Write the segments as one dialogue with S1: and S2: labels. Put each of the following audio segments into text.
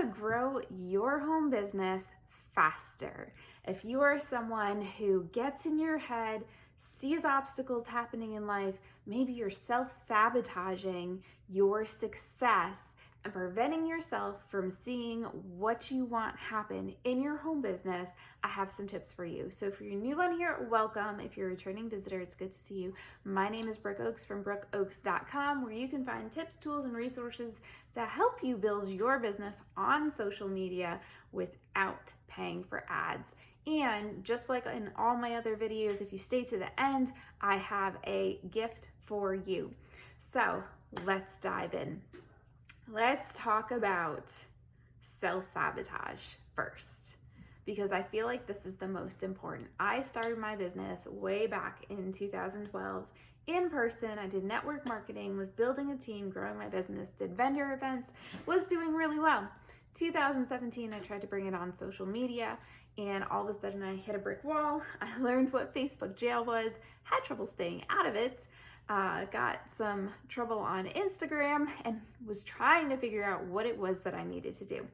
S1: to grow your home business faster. If you are someone who gets in your head, sees obstacles happening in life, maybe you're self-sabotaging your success and preventing yourself from seeing what you want happen in your home business, I have some tips for you. So if you're new on here, welcome. If you're a returning visitor, it's good to see you. My name is Brooke Oaks from brookeoaks.com, where you can find tips, tools, and resources to help you build your business on social media without paying for ads. And just like in all my other videos, if you stay to the end, I have a gift for you. So let's dive in. Let's talk about self-sabotage first, because I feel like this is the most important. I started my business way back in 2012 in person. I did network marketing, was building a team, growing my business, did vendor events, was doing really well. 2017, I tried to bring it on social media, and all of a sudden I hit a brick wall. I learned what Facebook jail was, had trouble staying out of it, got some trouble on Instagram, and was trying to figure out what it was that I needed to do.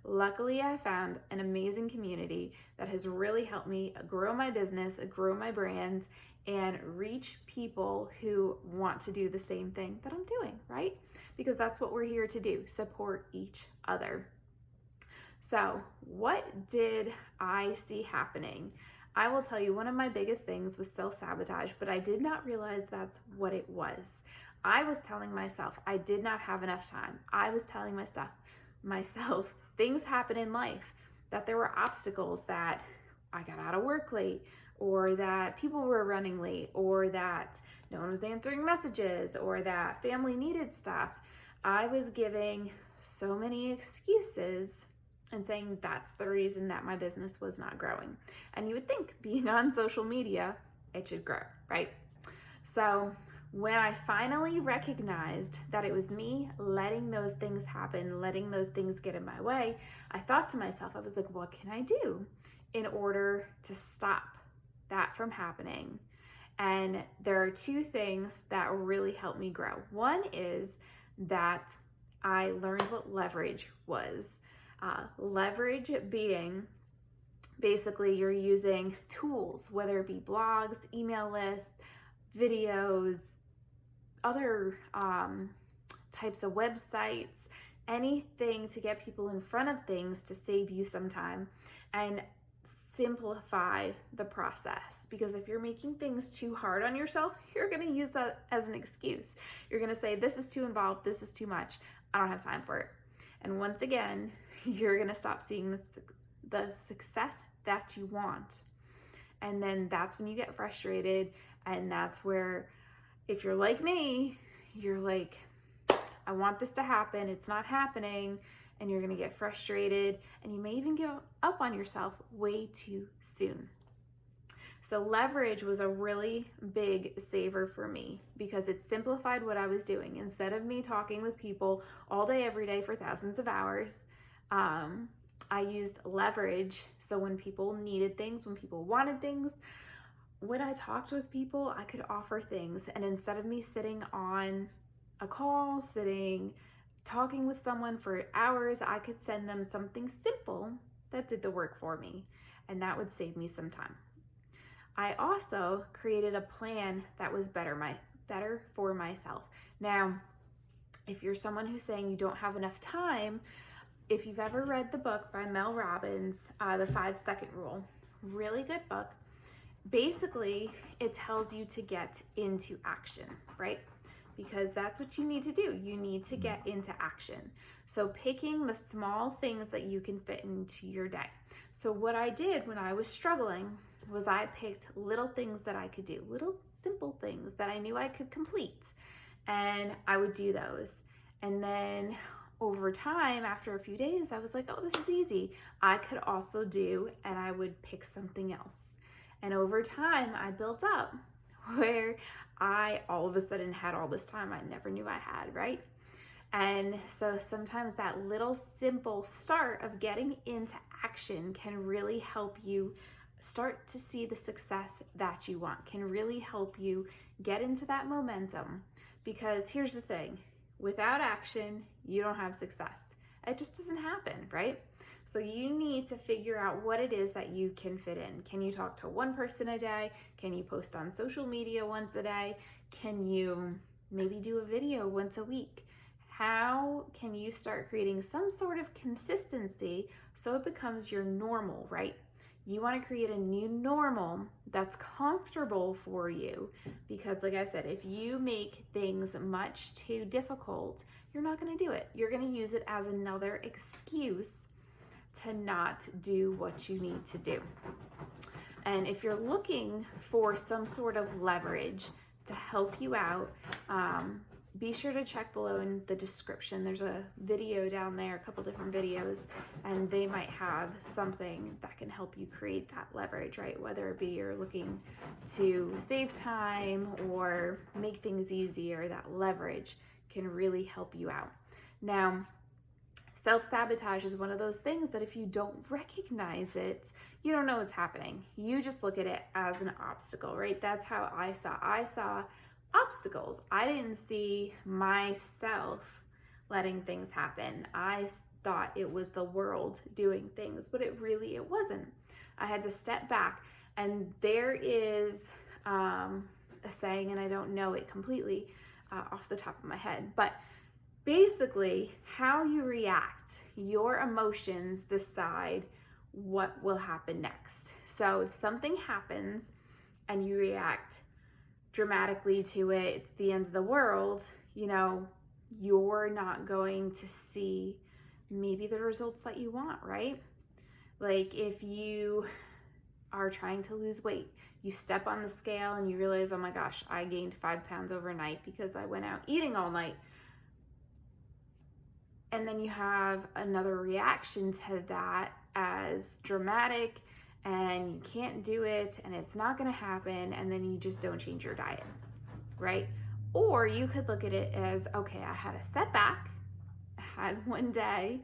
S1: Luckily, I found an amazing community that has really helped me grow my business, grow my brand, and reach people who want to do the same thing that I'm doing, right? Because that's what we're here to do, support each other. So what did I see happening? I will tell you, one of my biggest things was self-sabotage, but I did not realize that's what it was. I was telling myself I did not have enough time. I was telling myself things happen in life, that there were obstacles, that I got out of work late, or that people were running late, or that no one was answering messages, or that family needed stuff. I was giving so many excuses and saying that's the reason that my business was not growing. And you would think, being on social media, it should grow, right? So when I finally recognized that it was me letting those things happen, letting those things get in my way, I thought to myself, I was like, what can I do in order to stop that from happening? And there are two things that really helped me grow. One is that I learned what leverage was. Leverage being basically you're using tools, whether it be blogs, email lists, videos, other types of websites, anything to get people in front of things to save you some time and simplify the process. Because if you're making things too hard on yourself, you're going to use that as an excuse. You're going to say, this is too involved, this is too much, I don't have time for it. And once again, you're going to stop seeing the success that you want. And then that's when you get frustrated. And that's where, if you're like me, you're like, I want this to happen, it's not happening. And you're going to get frustrated, and you may even give up on yourself way too soon. So leverage was a really big saver for me because it simplified what I was doing. Instead of me talking with people all day, every day for thousands of hours, I used leverage. So when people needed things, when people wanted things, when I talked with people, I could offer things. And instead of me sitting on a call, talking with someone for hours, I could send them something simple that did the work for me. And that would save me some time. I also created a plan that was better for myself. Now, if you're someone who's saying you don't have enough time, if you've ever read the book by Mel Robbins, The 5-Second Rule, really good book. Basically, it tells you to get into action, right? Because that's what you need to do. You need to get into action. So picking the small things that you can fit into your day. So what I did when I was struggling was I picked little things that I could do, little simple things that I knew I could complete. And I would do those. And then over time, after a few days, I was like, oh, this is easy. I could also do, and I would pick something else. And over time, I built up where I all of a sudden had all this time I never knew I had, right? And so sometimes that little simple start of getting into action can really help you start to see the success that you want, can really help you get into that momentum. Because here's the thing, without action, you don't have success. It just doesn't happen, right? So you need to figure out what it is that you can fit in. Can you talk to one person a day? Can you post on social media once a day? Can you maybe do a video once a week? How can you start creating some sort of consistency so it becomes your normal, right? You want to create a new normal that's comfortable for you, because like I said, if you make things much too difficult, you're not going to do it. You're going to use it as another excuse to not do what you need to do. And if you're looking for some sort of leverage to help you out, be sure to check below in the description. There's a video down there, a couple different videos, and they might have something that can help you create that leverage, right? Whether it be you're looking to save time or make things easier, that leverage can really help you out. Now, self-sabotage is one of those things that if you don't recognize it, you don't know what's happening. You just look at it as an obstacle, right? That's how I saw obstacles. I didn't see myself letting things happen. I thought it was the world doing things, but it wasn't. I had to step back, and there is a saying, and I don't know it completely off the top of my head, but basically, how you react, your emotions decide what will happen next. So if something happens and you react dramatically to it, it's the end of the world, you're not going to see maybe the results that you want, right? Like if you are trying to lose weight, you step on the scale and you realize, oh my gosh, I gained 5 pounds overnight because I went out eating all night. And then you have another reaction to that as dramatic, and you can't do it, and it's not going to happen, and then you just don't change your diet, right? Or you could look at it as, okay, I had a setback, I had one day,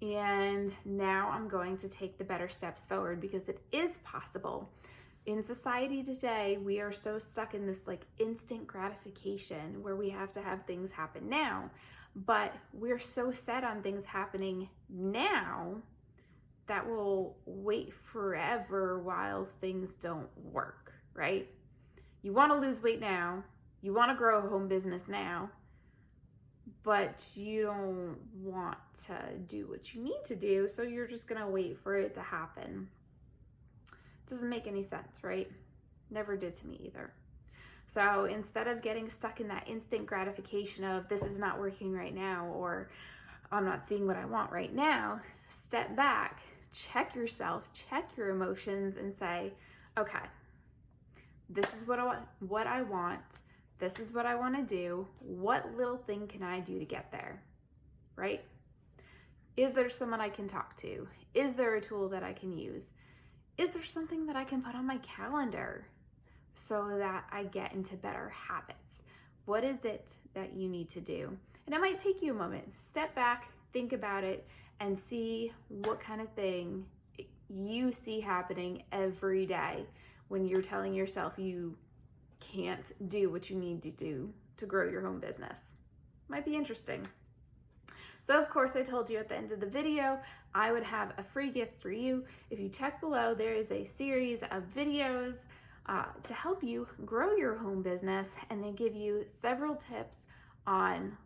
S1: and now I'm going to take the better steps forward, because it is possible. In society today, we are so stuck in this like instant gratification where we have to have things happen now, but we're so set on things happening now that we'll wait forever while things don't work, right? You want to lose weight now, you want to grow a home business now, but you don't want to do what you need to do, so you're just gonna wait for it to happen. Doesn't make any sense, right? Never did to me either. So instead of getting stuck in that instant gratification of this is not working right now, or I'm not seeing what I want right now, step back, check yourself, check your emotions, and say, okay, this is what I want. This is what I want to do. What little thing can I do to get there, right? Is there someone I can talk to? Is there a tool that I can use? Is there something that I can put on my calendar so that I get into better habits? What is it that you need to do? And it might take you a moment. Step back, think about it, and see what kind of thing you see happening every day when you're telling yourself you can't do what you need to do to grow your home business. Might be interesting. So of course, I told you at the end of the video, I would have a free gift for you. If you check below, there is a series of videos to help you grow your home business, and they give you several tips on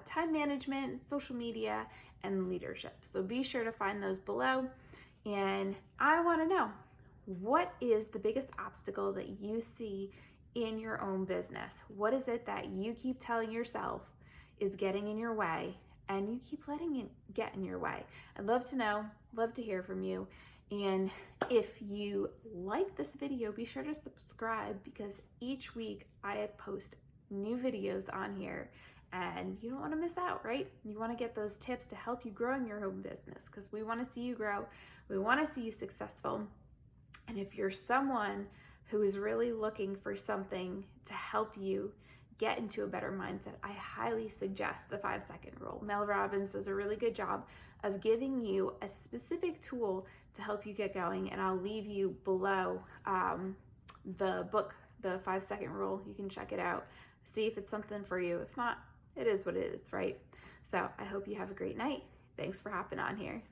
S1: time management, social media, and leadership. So be sure to find those below. And I want to know, what is the biggest obstacle that you see in your own business? What is it that you keep telling yourself is getting in your way, and you keep letting it get in your way? I'd love to know, love to hear from you. And if you like this video, be sure to subscribe, because each week I post new videos on here, and you don't want to miss out, right? You want to get those tips to help you grow in your home business, because we want to see you grow. We want to see you successful. And if you're someone who is really looking for something to help you get into a better mindset, I highly suggest the 5-second rule. Mel Robbins does a really good job of giving you a specific tool to help you get going, and I'll leave you below the book, the 5-second rule. You can check it out, see if it's something for you. If not, it is what it is, right? So I hope you have a great night, Thanks for hopping on here.